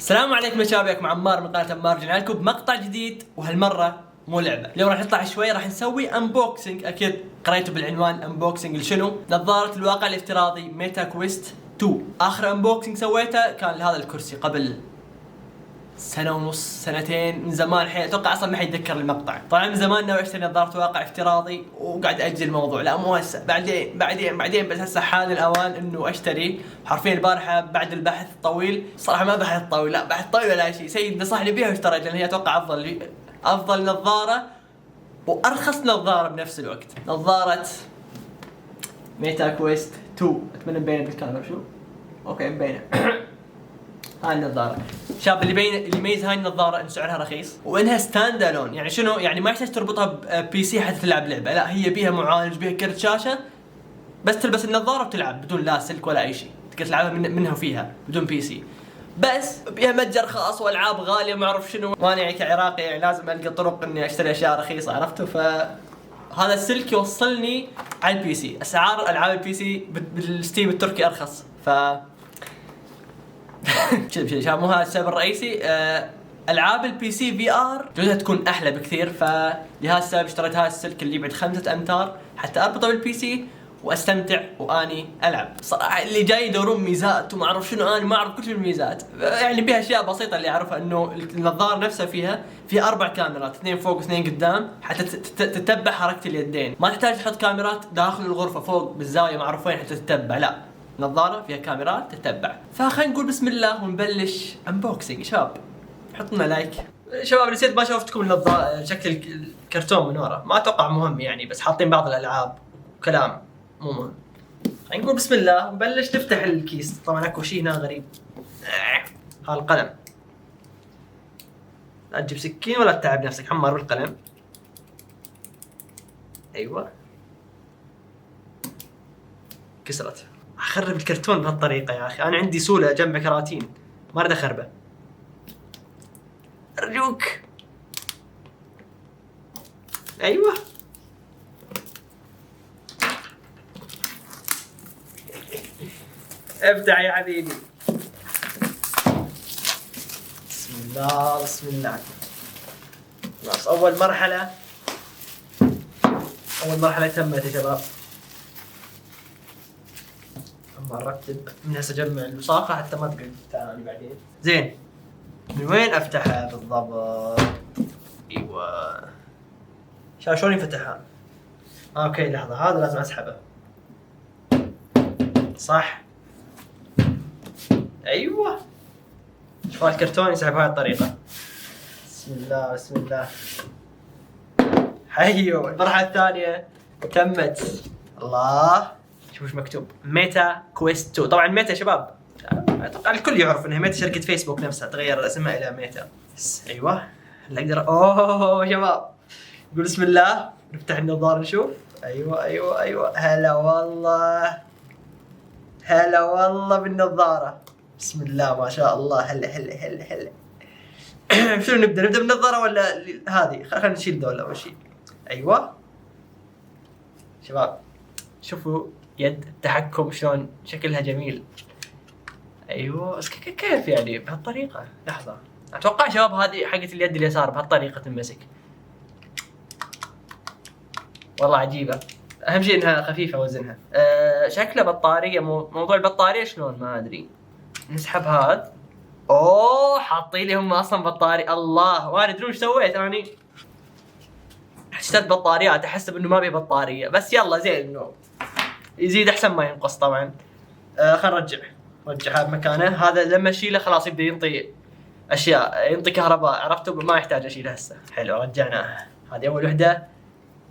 السلام عليكم يا شباب، معكم عمار من قناة عمار. جينا لكم بمقطع جديد وهالمرة مو لعبة. اليوم راح نطلع شوي، راح نسوي انبوكسنج. اكيد قريتوا بالعنوان انبوكسنج لشنو؟ نظارة الواقع الافتراضي ميتا كويست 2. اخر انبوكسنج سويته كان لهذا الكرسي قبل سنة ونص سنتين، من زمان حيل. اتوقع اصلا ما حد يتذكر المقطع. طبعا من زمان ناوي اشتري نظارة واقع افتراضي وقاعد اجل الموضوع. لا مو هسه، بعدين بس هسه حان الاوان انه اشتري. حرفيا البارحة بعد البحث الطويل، صراحة ما بحث طويل، لا بحث طويل ولا شيء، سيد نصحني بيها واشتريت، لان هي اتوقع افضل نظارة وارخص نظارة بنفس الوقت. نظارة ميتا كويست 2. اتمنى مبينة بالكاميرا. شو اوكي مبينة. هاي النظارة شاب، اللي يميز هاي النظارة ان سعرها رخيص وانها ستاند الون. يعني شنو؟ يعني ما يحتاج تربطها ببي سي حتى تلعب لعبة، لا هي بيها معالج، بيها كرت شاشة، بس تلبس النظارة وتلعب بدون لا سلك ولا اي شيء. تقدر تلعبها منها وفيها بدون بي سي، بس بيها متجر خاص والعاب غالية ما اعرف شنو. وانا يعني كعراقي يعني لازم القى طرق اني اشتري اشياء رخيصة، عرفتوا؟ هذا السلك يوصلني على البي سي. اسعار العاب البي سي بالستيم التركي ارخص. شباب مو هذا السبب الرئيسي. العاب البي سي في ار جودتها تكون احلى بكثير، فلهذا السبب اشتريت هذا السلك اللي يبعد 5 امتار حتى اربطه بالبي سي واستمتع واني العب. صراحه اللي جاي يدورون ميزات وما اعرف شنو، انا ما اعرف كل شيء الميزات، يعني بها اشياء بسيطه اللي اعرفها. انه النظاره نفسها فيها 4 كاميرات، 2 فوق و2 قدام، حتى تتبع حركه اليدين. ما تحتاج تحط كاميرات داخل الغرفه فوق بالزاويه ما اعرف وين حتى تتبع، لا نظارة فيها كاميرات تتبع. فخلينا نقول بسم الله ونبلش انبوكسنج. شباب حطوا لنا لايك. شباب نسيت ما شوفتكم النظارة، شكل الكرتون من ورا، ما اتوقع مهم يعني، بس حاطين بعض الالعاب وكلام مو مهم. خلينا نقول بسم الله ونبلش نفتح الكيس. طبعا اكو شيء هنا غريب. ها القلم، لا تجيب سكين ولا تتعب نفسك، حمر بالقلم. ايوه كسرت. اخرب الكرتون بهالطريقه يا اخي، انا عندي سوله جنب كراتين ما اريد اخربه، ارجوك. ايوه افتح يا حبيبي. بسم الله بسم الله. خلاص اول مرحله تمت يا شباب. اما نرتب من هسه، اجمع الوساخه حتى ما تقعد تعاني بعدين. زين من وين افتحها بالضبط؟ ايوه شلون ينفتحها؟ اوكي لحظه، هذا لازم اسحبه صح. ايوه شوف الكرتون يسحب بهاي الطريقه. بسم الله بسم الله. حيو المرحله الثانيه تمت. الله شوف ايش مكتوب، ميتا كويست 2. طبعا ميتا يا شباب اتوقع الكل يعرف انها ميتا، شركه فيسبوك نفسها تغير اسمها الى ميتا. ايوه هلا اقدر. اوه شباب قول بسم الله، نفتح النظاره نشوف. ايوه هلا والله، هلا والله بالنظاره. بسم الله ما شاء الله. هلا شنو نبدا بالنظاره ولا هذه؟ خلينا نشيل ذولا اول شيء. ايوه شباب شوفوا يد التحكم شلون شكلها جميل. ايوه بس كيف يعني بهالطريقه؟ لحظه اتوقع شباب هذه حقت اليد اليسار بهالطريقه تنمسك. والله عجيبه. اهم شيء انها خفيفه وزنها. شكلها بطاريه، موضوع البطاريه شلون ما ادري. نسحب هذا. اوه حاطين لي هم اصلا بطاريه. الله وانا ادري وش سويت اني؟ اشتريت بطاريات احسب انه ما بي بطاريه، بس يلا زين انه يزيد احسن ما ينقص طبعا. خلينا نرجع هذا مكانه. هذا لما اشيله خلاص يبدا ينطي اشياء، ينطي كهرباء، عرفتوا؟ ما يحتاج اشيله هسه. حلو رجعناه. هذه اول وحده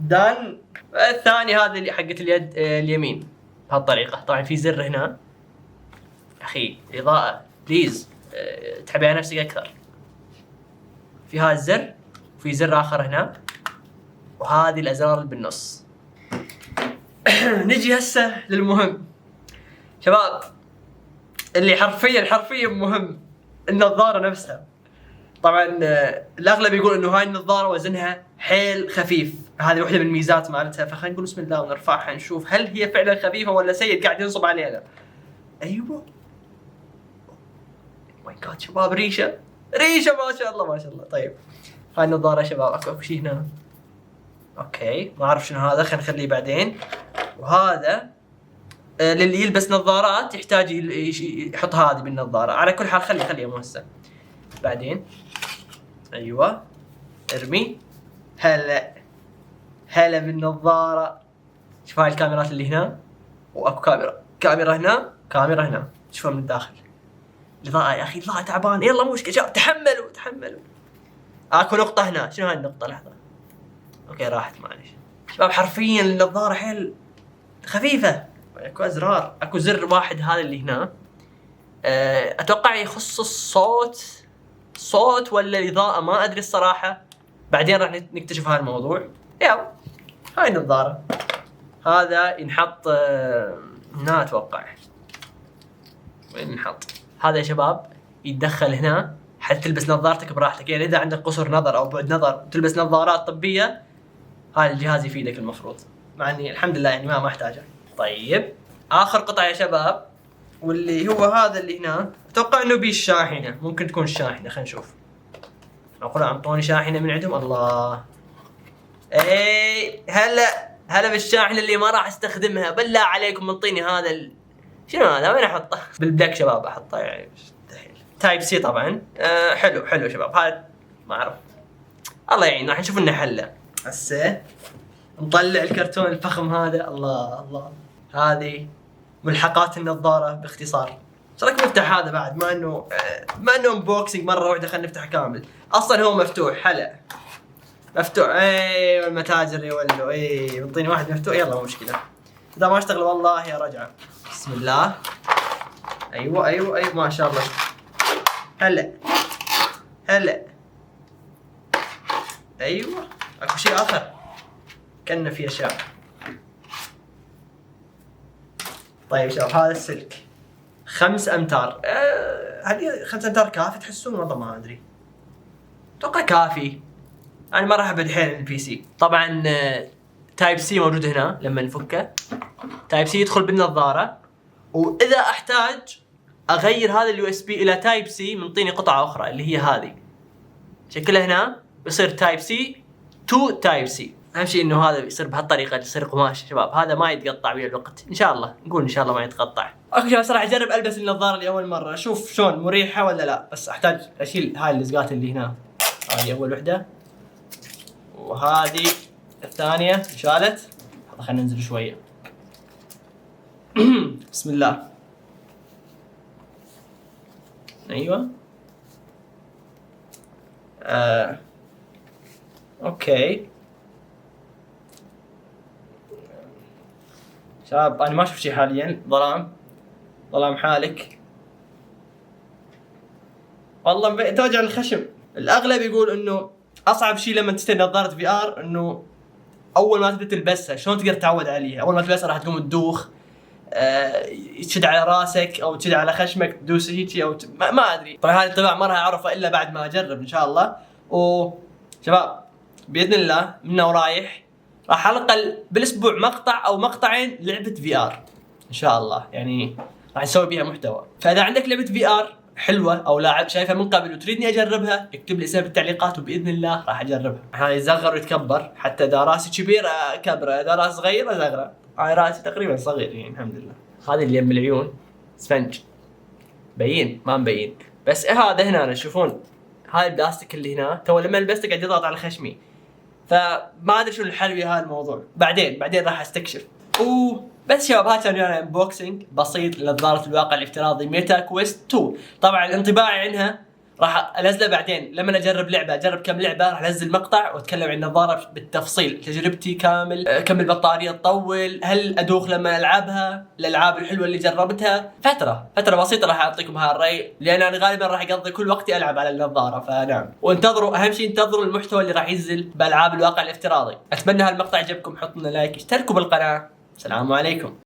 دان. الثاني هذا اللي حقت اليد اليمين بهالطريقه. طبعا في زر هنا. اخي الاضاءه بليز تحبي على نفسك اكثر. في هذا الزر وفي زر اخر هنا، وهذه الازرار اللي بالنص. نجي هسه للمهم شباب، اللي حرفيا مهم، النظاره نفسها. طبعا الاغلب يقول انه هاي النظاره وزنها حيل خفيف، هذه واحده من الميزات مالتها. فخلينا نقول بسم الله ونرفعها نشوف هل هي فعلا خفيفه ولا سيد قاعد ينصب علينا. ايوه ماي جاد شباب ريشه ما شاء الله ما شاء الله. طيب هاي النظاره يا شباب، اكو شيء هنا اوكي ما اعرف شنو هذا، خلينا نخليه بعدين. وهذا للي يلبس نظارات يحتاج يحط هذه بالنظاره. على كل حال خليه مو هسه، بعدين. ايوه ارمي. هلا بالنظاره. شوف هاي الكاميرات اللي هنا، واكو كاميرا هنا شوفها من الداخل. الاضاءه يا اخي الاضاءه تعبان. يلا مو مشكله شباب، تحملوا. اكو نقطه هنا، شنو هاي النقطه؟ لحظه اوكي راحت معليش شباب. حرفيا النظاره حيل خفيفه. اكو ازرار، اكو زر واحد هذا اللي هنا اتوقع يخص الصوت ولا الاضاءه، ما ادري الصراحه. بعدين راح نكتشف هذا الموضوع. يلا هاي النظاره، هذا ينحط هنا اتوقع. وين ينحط هذا يا شباب؟ يتدخل هنا حتى تلبس نظارتك براحتك. يعني اذا عندك قصر نظر او بعد نظر وتلبس نظارات طبيه، هذا الجهاز يفيدك المفروض. مع اني الحمد لله يعني ما احتاجه. طيب اخر قطعه يا شباب، واللي هو هذا اللي هنا. اتوقع انه بيه الشاحنه، ممكن تكون الشاحنه. خلينا نشوف. اقول اعطوني شاحنه من عندهم. الله اي هلا بالشاحنه اللي ما راح استخدمها. بالله عليكم انطيني هذا شنو هذا؟ وين احطه؟ بالبلاك شباب احطه يعني مستحيل. تايب سي طبعا. حلو شباب. هذا ما اعرف، الله يعين. راح نشوف لنا حله. هسه نطلع الكرتون الفخم هذا. الله هذه ملحقات النظاره باختصار. ايش رايكم نفتح هذا بعد؟ ما انه انبوكسنج مره واحده. خلينا نفتحه كامل. اصلا هو مفتوح. هلا مفتوح. ايوه المتاجر يولوا. يعطيني واحد مفتوح. يلا مو مشكله، اذا ما اشتغل والله يا رجعه. بسم الله. ايوه ما شاء الله. هلا ايوه. اكو شيء اخر كنا في اشياء. طيب شباب هذا السلك 5 امتار. هل 5 امتار كافي تحسون؟ والله ما ادري، اتوقع كافي. انا ما راح ابعد حيل عن البي سي. طبعا تايب سي موجود هنا. لما نفكه تايب سي يدخل بالنظاره، واذا احتاج اغير هذا اليو اس بي الى تايب سي منطيني قطعه اخرى اللي هي هذه شكلها هنا بيصير تايب سي تو تايب سي. اهم شيء انه هذا يصير بهالطريقه، يصير قماش شباب. هذا ما يتقطع ويا الوقت ان شاء الله. نقول ان شاء الله ما يتقطع. اوكي شباب صراحه اجرب البس النظاره لاول مره، اشوف شلون مريحه ولا لا. بس احتاج اشيل هاي اللزقات اللي هنا. هذه اول وحده، وهذه الثانيه انشالت. خلينا ننزل شويه. بسم الله. ايوه اوكي شباب انا ما اشوف شيء حاليا. ظلام حالك والله. توجع الخشم. الاغلب يقول انه اصعب شيء لما تشتري نظاره في ار انه اول ما تبدا تلبسها شلون تقدر تتعود عليها. اول ما تلبسها راح تقوم تدوخ، تشد على راسك او تشد على خشمك، تدوس هيك او ما ادري. طبعا هذا الطباع ما راح اعرفه الا بعد ما اجرب ان شاء الله. وشباب باذن الله منا ورايح راح على الاقل بالاسبوع مقطع او مقطعين لعبه في ار ان شاء الله. يعني راح نسوي بيها محتوى. فاذا عندك لعبه في ار حلوه او لاعب شايفها من قبل وتريدني اجربها، اكتب لي اسمها بالتعليقات وباذن الله راح اجربها. هاي يصغر ويتكبر، حتى اذا راسي كبير اكبره، اذا راسي صغير اصغره. هاي راسي تقريبا صغير يعني الحمد لله. هذه اللي يم العيون اسفنج بين ما مبين. بس هذا هنا تشوفون هاي البلاستيك اللي هنا تو لما لبسته قاعد يضغط على خشمي. فما ادري شو الحل في هذا الموضوع. بعدين راح استكشف. بس شباب هذا كان يعني انبوكسنج بسيط لنظارة الواقع الافتراضي ميتا كويست 2. طبعا انطباعي عنها راح انزله بعدين لما اجرب لعبه، اجرب كم لعبه راح انزل مقطع واتكلم عن النظاره بالتفصيل، تجربتي كامل، كم البطاريه تطول، هل ادوخ لما العبها، الالعاب الحلوه اللي جربتها. فتره بسيطه راح اعطيكم هالرأي، لان انا غالبا راح اقضي كل وقتي العب على النظاره. فنعم، وانتظروا اهم شيء انتظروا المحتوى اللي راح ينزل بالعاب الواقع الافتراضي. اتمنى هالمقطع عجبكم، حطوا لنا لايك، اشتركوا بالقناه. السلام عليكم.